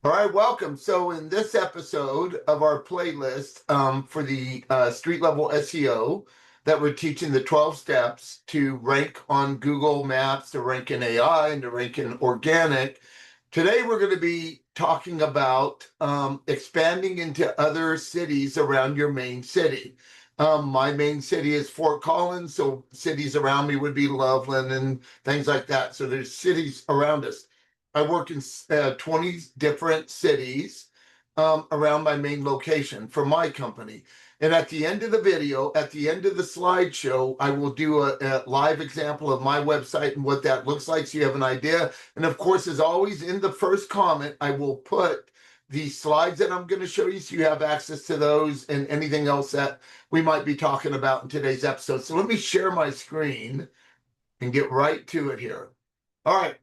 All right, welcome. So in this episode of our playlist for the street-level SEO that we're teaching the 12 steps to rank on Google Maps, to rank in AI, and to rank in organic. Today we're going to be talking about expanding into other cities around your main city. My main city is Fort Collins, so cities around me would be Loveland and things like that. So there's cities around us. I work in 20 different cities around my main location for my company. And at the end of the video, at the end of the slideshow, I will do a live example of my website and what that looks like so you have an idea. And of course, as always, in the first comment, I will put the slides that I'm going to show you so you have access to those and anything else that we might be talking about in today's episode. So let me share my screen and get right to it here. All right.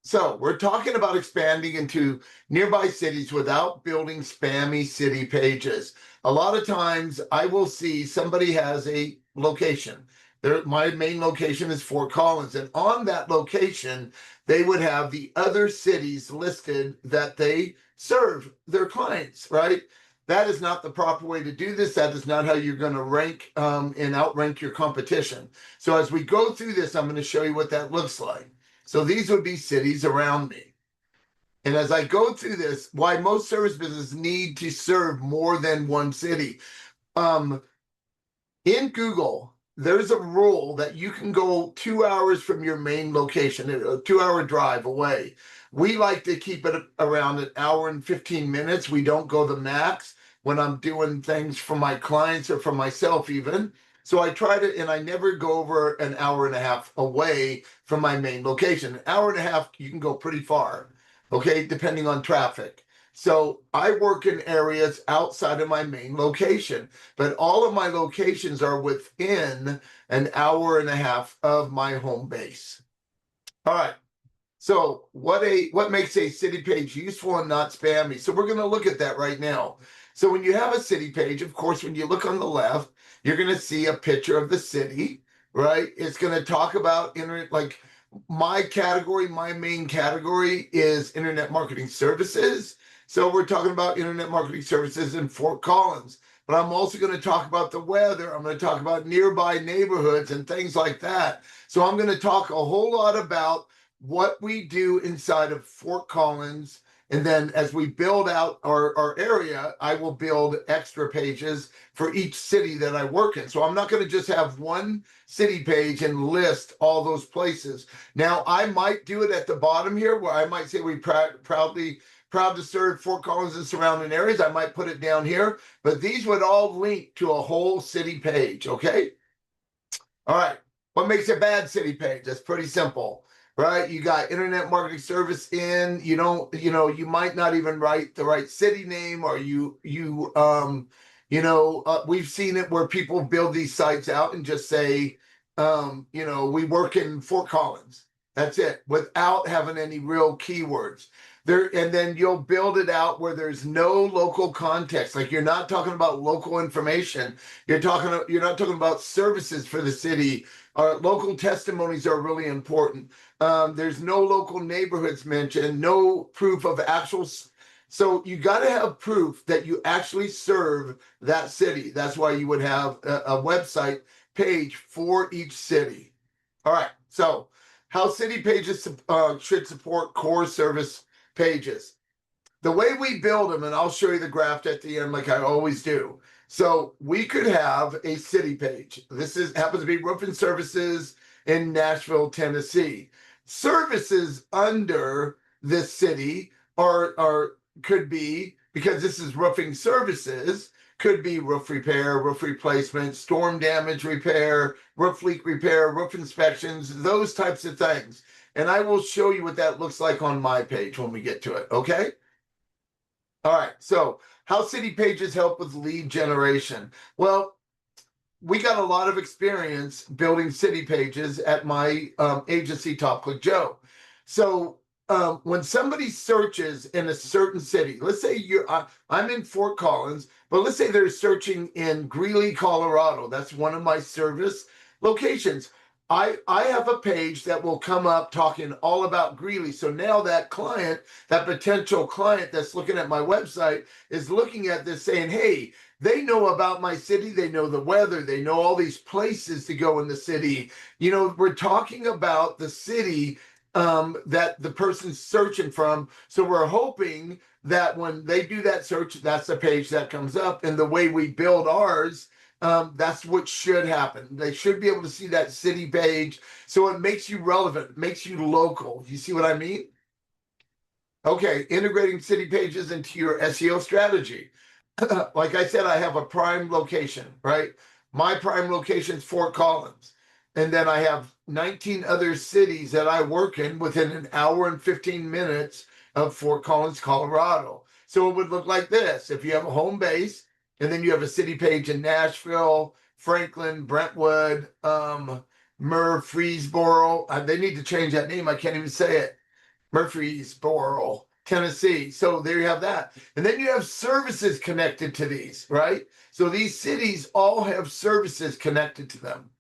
So we're talking about expanding into nearby cities without building spammy city pages. A lot of times I will see somebody has a location. My main location is Fort Collins, and on that location, they would have the other cities listed that they serve their clients, right? That is not the proper way to do this. That is not how you're going to rank and outrank your competition. So as we go through this, I'm going to show you what that looks like. So these would be cities around me. And as I go through this, why most service businesses need to serve more than one city. In Google, there's a rule that you can go 2 hours from your main location, a 2-hour drive away. We like to keep it around an hour and 15 minutes. We don't go the max when I'm doing things for my clients or for myself even. So I try to, and I never go over an hour and a half away from my main location. An hour and a half, you can go pretty far, okay, depending on traffic. So I work in areas outside of my main location, but all of my locations are within an hour and a half of my home base. All right. So what makes a city page useful and not spammy? So we're going to look at that right now. So when you have a city page, of course, when you look on the left, you're going to see a picture of the city, right? It's going to talk about internet, like my category, my main category is internet marketing services. So we're talking about internet marketing services in Fort Collins. But I'm also going to talk about the weather. I'm going to talk about nearby neighborhoods and things like that. So I'm going to talk a whole lot about what we do inside of Fort Collins. And then as we build out our area, I will build extra pages for each city that I work in. So I'm not going to just have one city page and list all those places. Now, I might do it at the bottom here where I might say we proud to serve Fort Collins and surrounding areas. I might put it down here, but these would all link to a whole city page, okay? All right, what makes a bad city page? That's pretty simple. Right, you got internet marketing service in. You don't, you might not even write the right city name, or we've seen it where people build these sites out and just say, we work in Fort Collins. That's it, without having any real keywords there. And then you'll build it out where there's no local context. Like you're not talking about local information. You're not talking about services for the city. Local testimonies are really important. There's no local neighborhoods mentioned, no proof of actual. So you got to have proof that you actually serve that city. That's why you would have a website page for each city. All right. So how city pages should support core service pages. The way we build them, and I'll show you the graph at the end like I always do. So we could have a city page. This happens to be roofing services in Nashville, Tennessee. Services under this city could be, because this is roofing services, could be roof repair, roof replacement, storm damage repair, roof leak repair, roof inspections, those types of things. And I will show you what that looks like on my page when we get to it, okay? All right, so how city pages help with lead generation. Well, we got a lot of experience building city pages at my agency, Top Click Joe. So when somebody searches in a certain city, let's say I'm in Fort Collins, but let's say they're searching in Greeley, Colorado. That's one of my service locations. I have a page that will come up talking all about Greeley. So now that client, that potential client that's looking at my website is looking at this saying, hey, they know about my city. They know the weather. They know all these places to go in the city. You know, we're talking about the city that the person's searching from. So we're hoping that when they do that search, that's the page that comes up. And the way we build ours, that's what should happen. They should be able to see that city page. So it makes you relevant, makes you local. You see what I mean? Okay, integrating city pages into your SEO strategy. Like I said, I have a prime location, right? My prime location is Fort Collins. And then I have 19 other cities that I work in within an hour and 15 minutes of Fort Collins, Colorado. So it would look like this. If you have a home base, and then you have a city page in Nashville, Franklin, Brentwood, Murfreesboro. They need to change that name. I can't even say it. Murfreesboro, Tennessee. So there you have that. And then you have services connected to these, right? So these cities all have services connected to them.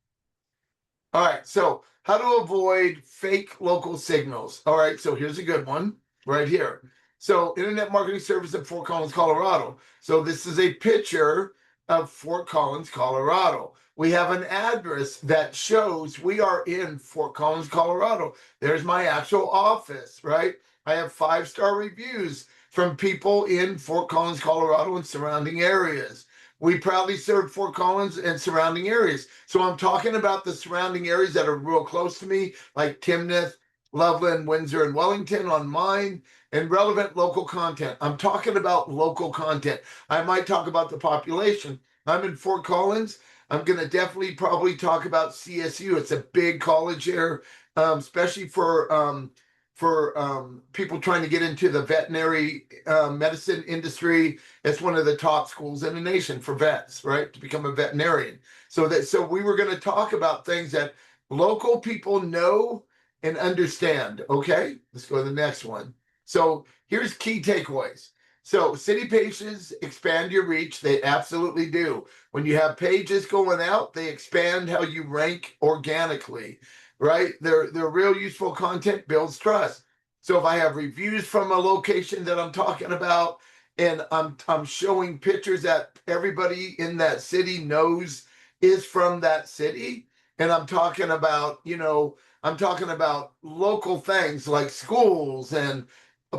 All right. So how to avoid fake local signals. All right. So here's a good one right here. So internet marketing service in Fort Collins, Colorado. So this is a picture of Fort Collins, Colorado. We have an address that shows we are in Fort Collins, Colorado. There's my actual office, right? I have 5-star reviews from people in Fort Collins, Colorado and surrounding areas. We proudly serve Fort Collins and surrounding areas. So I'm talking about the surrounding areas that are real close to me, like Timnath, Loveland, Windsor, and Wellington on mine, and relevant local content. I'm talking about local content. I might talk about the population. I'm in Fort Collins. I'm going to definitely probably talk about CSU. It's a big college here, especially for people trying to get into the veterinary medicine industry. It's one of the top schools in the nation for vets, right? To become a veterinarian. So we were going to talk about things that local people know and understand. Okay, let's go to the next one. So here's key takeaways. So city pages expand your reach. They absolutely do. When you have pages going out, they expand how you rank organically, right? They're real useful content, builds trust. So if I have reviews from a location that I'm talking about, and I'm showing pictures that everybody in that city knows is from that city, and I'm talking about, I'm talking about local things like schools and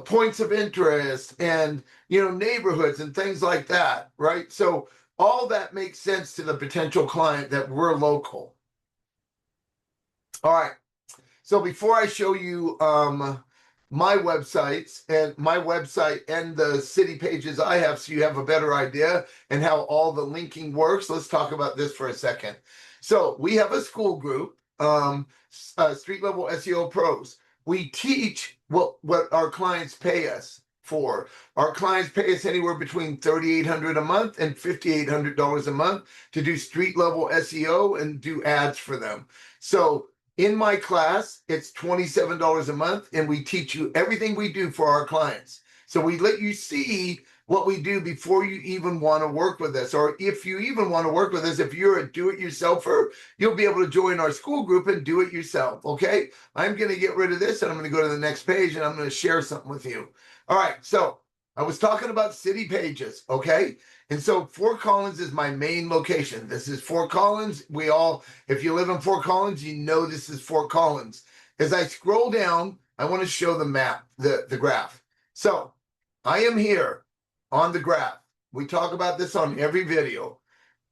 points of interest and, neighborhoods and things like that, right? So all that makes sense to the potential client that we're local. All right. So before I show you my websites and the city pages I have, so you have a better idea and how all the linking works, let's talk about this for a second. So we have a Skool group, Street-Level SEO Pros. We teach what our clients pay us for. Our clients pay us anywhere between $3,800 a month and $5,800 a month to do street-level SEO and do ads for them. So in my class, it's $27 a month, and we teach you everything we do for our clients. So we let you see what we do before you even want to work with us. Or if you even want to work with us, if you're a do-it-yourselfer, you'll be able to join our Skool group and do it yourself, okay? I'm going to get rid of this, and I'm going to go to the next page, and I'm going to share something with you. All right, so I was talking about city pages, okay? And so Fort Collins is my main location. This is Fort Collins. If you live in Fort Collins, you know this is Fort Collins. As I scroll down, I want to show the map, the graph. So I am here on the graph. We talk about this on every video.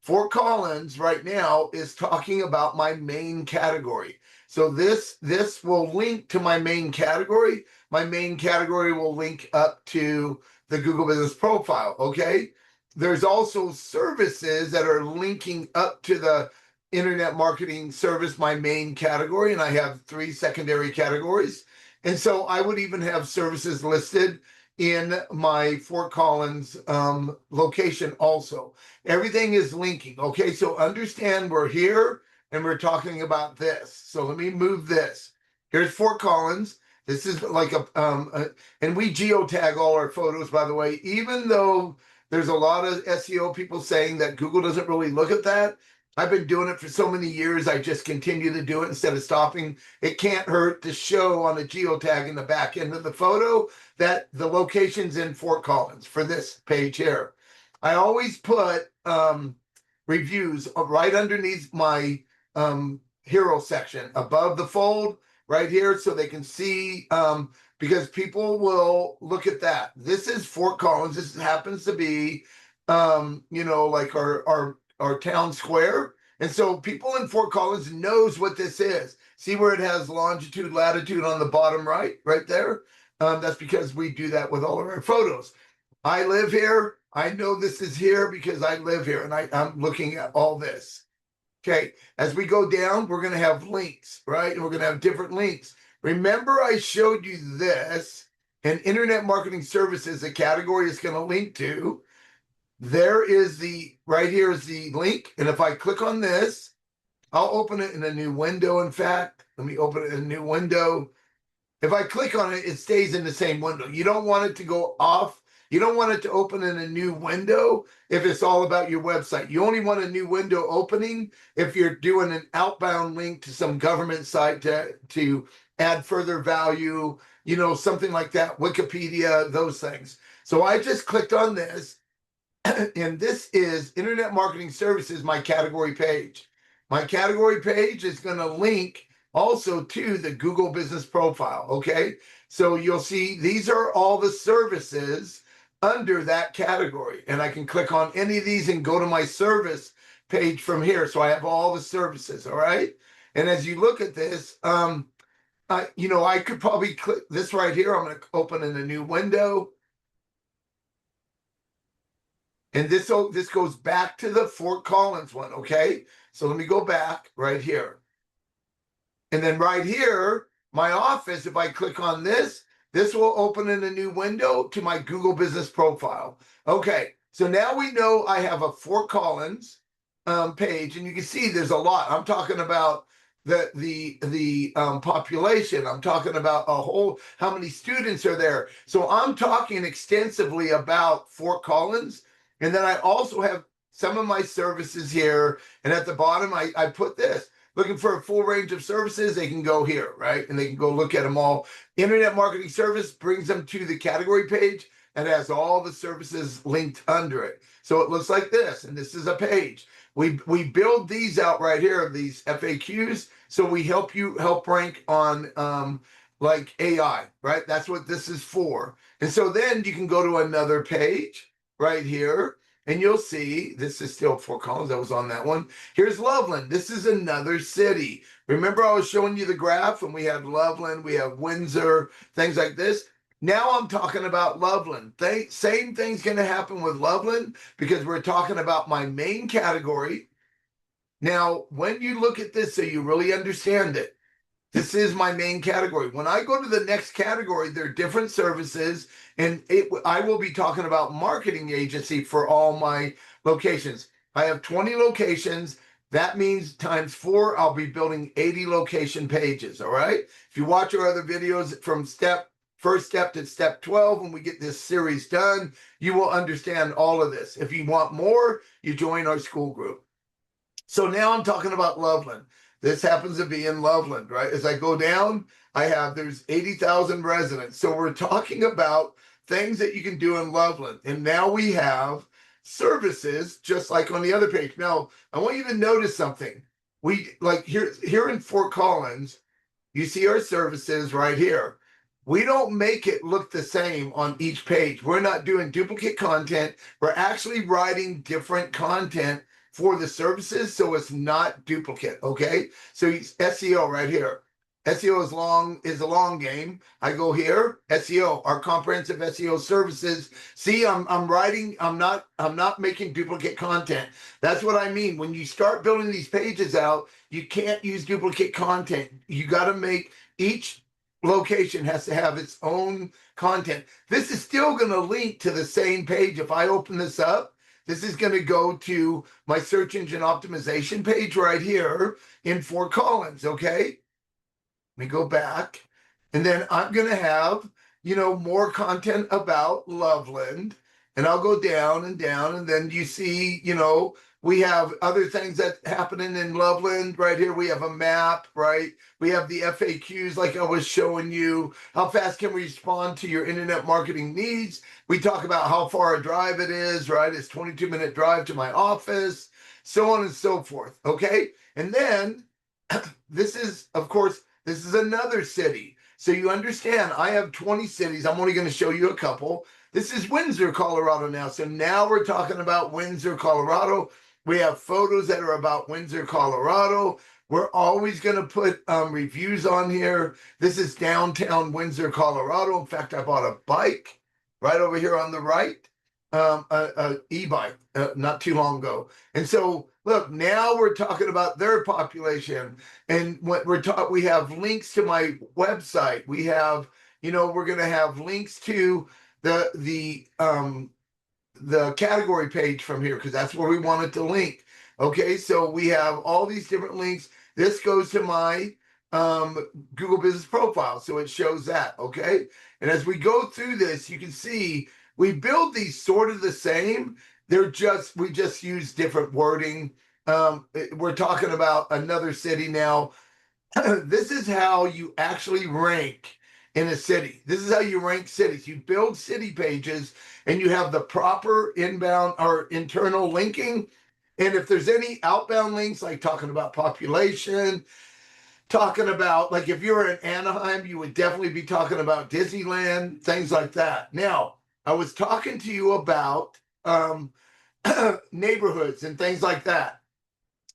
Fort Collins right now is talking about my main category. So this will link to my main category. My main category will link up to the Google Business Profile, okay? There's also services that are linking up to the internet marketing service, my main category, and I have 3 secondary categories. And so I would even have services listed in my Fort Collins location also. Everything is linking, okay? So understand we're here and we're talking about this. So let me move this. Here's Fort Collins. This is like and we geotag all our photos, by the way, even though there's a lot of SEO people saying that Google doesn't really look at that. I've been doing it for so many years. I just continue to do it instead of stopping. It can't hurt to show on a geotag in the back end of the photo that the location's in Fort Collins for this page here. I always put reviews right underneath my hero section above the fold right here so they can see because people will look at that. This is Fort Collins. This happens to be like our town square. And so people in Fort Collins knows what this is. See where it has longitude, latitude on the bottom right there? That's because we do that with all of our photos. I live here. I know this is here because I live here and I'm looking at all this. Okay, as we go down, we're going to have links, right? And we're going to have different links. Remember I showed you this, and Internet Marketing Services, the category is going to link to. There is right here is the link. And if I click on this, I'll open it in a new window. In fact, let me open it in a new window. If I click on it, it stays in the same window. You don't want it to go off. You don't want it to open in a new window if it's all about your website. You only want a new window opening if you're doing an outbound link to some government site to add further value, something like that, Wikipedia, those things. So I just clicked on this, and this is Internet Marketing Services, my category page. My category page is going to link also to the Google Business Profile, okay? So you'll see these are all the services under that category. And I can click on any of these and go to my service page from here. So I have all the services, all right? And as you look at this, I could probably click this right here. I'm going to open in a new window. And this goes back to the Fort Collins one, okay? So let me go back right here. And then right here, my office, if I click on this will open in a new window to my Google Business Profile. Okay, so now we know I have a Fort Collins page, and you can see there's a lot. I'm talking about the population. I'm talking about how many students are there. So I'm talking extensively about Fort Collins. And then I also have some of my services here. And at the bottom, I put this. Looking for a full range of services, they can go here, right? And they can go look at them all. Internet Marketing Service brings them to the category page and has all the services linked under it. So it looks like this, and this is a page. We build these out right here, these FAQs, so we help rank on like AI, right? That's what this is for. And so then you can go to another page right here, and you'll see, this is still Fort Collins, I was on that one. Here's Loveland. This is another city. Remember I was showing you the graph and we had Loveland, we have Windsor, things like this. Now I'm talking about Loveland. Same thing's going to happen with Loveland because we're talking about my main category. Now, when you look at this so you really understand it, this is my main category. When I go to the next category, there are different services, and I will be talking about marketing agency for all my locations. I have 20 locations. That means times 4, I'll be building 80 location pages, all right? If you watch our other videos from first step to step 12, when we get this series done, you will understand all of this. If you want more, you join our Skool group. So now I'm talking about Loveland. This happens to be in Loveland, right? As I go down, there's 80,000 residents. So we're talking about things that you can do in Loveland. And now we have services just like on the other page. Now, I want you to notice something. We like here in Fort Collins, you see our services right here. We don't make it look the same on each page. We're not doing duplicate content. We're actually writing different content for the services, so it's not duplicate, okay? So SEO right here. SEO is a long game. I go here, SEO, our comprehensive SEO services. See, I'm not making duplicate content. That's what I mean. When you start building these pages out, you can't use duplicate content. You got to make each location has to have its own content. This is still going to link to the same page. If I open this up, this is going to go to my search engine optimization page right here in Fort Collins, okay? Let me go back. And then I'm going to have, more content about Loveland. And I'll go down and down. And then you see, We have other things that happening in Loveland right here. We have a map, right? We have the FAQs like I was showing you. How fast can we respond to your internet marketing needs? We talk about how far a drive it is, right? It's 22-minute drive to my office, so on and so forth, okay? And then this is, of course, this is another city. So you understand, I have 20 cities. I'm only going to show you a couple. This is Windsor, Colorado now. So now we're talking about Windsor, Colorado. We have photos that are about Windsor, Colorado. We're always going to put reviews on here. This is downtown Windsor, Colorado. In fact, I bought a bike right over here on the right, a e-bike not too long ago. And so, look, now we're talking about their population, and what we have links to my website. We have, we're going to have links to the category page from here, because that's where we want it to link. Okay, so we have all these different links. This goes to my Google Business Profile, so it shows that. Okay, and as we go through this, you can see we build these sort of the same. We just use different wording. We're talking about another city now. This is how you actually rank in a city. This is how you rank cities. You build city pages and you have the proper inbound or internal linking. And if there's any outbound links, like talking about population, talking about, like if you're in Anaheim, you would definitely be talking about Disneyland, things like that. Now, I was talking to you about neighborhoods and things like that.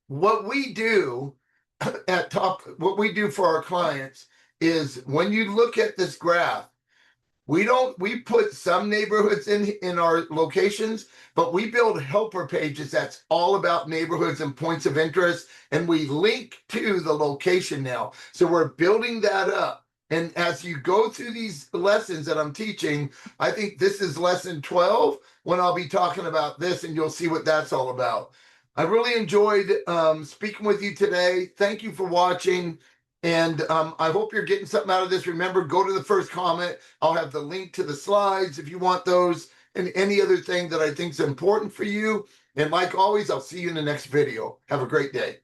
What we do what we do for our clients is, when you look at this graph, we put some neighborhoods in our locations, but we build helper pages that's all about neighborhoods and points of interest, and we link to the location now. So we're building that up. And as you go through these lessons that I'm teaching, I think this is lesson 12 when I'll be talking about this, and you'll see what that's all about. I really enjoyed speaking with you today. Thank you for watching. And I hope you're getting something out of this. Remember, go to the first comment. I'll have the link to the slides if you want those, and any other thing that I think is important for you. And like always, I'll see you in the next video. Have a great day.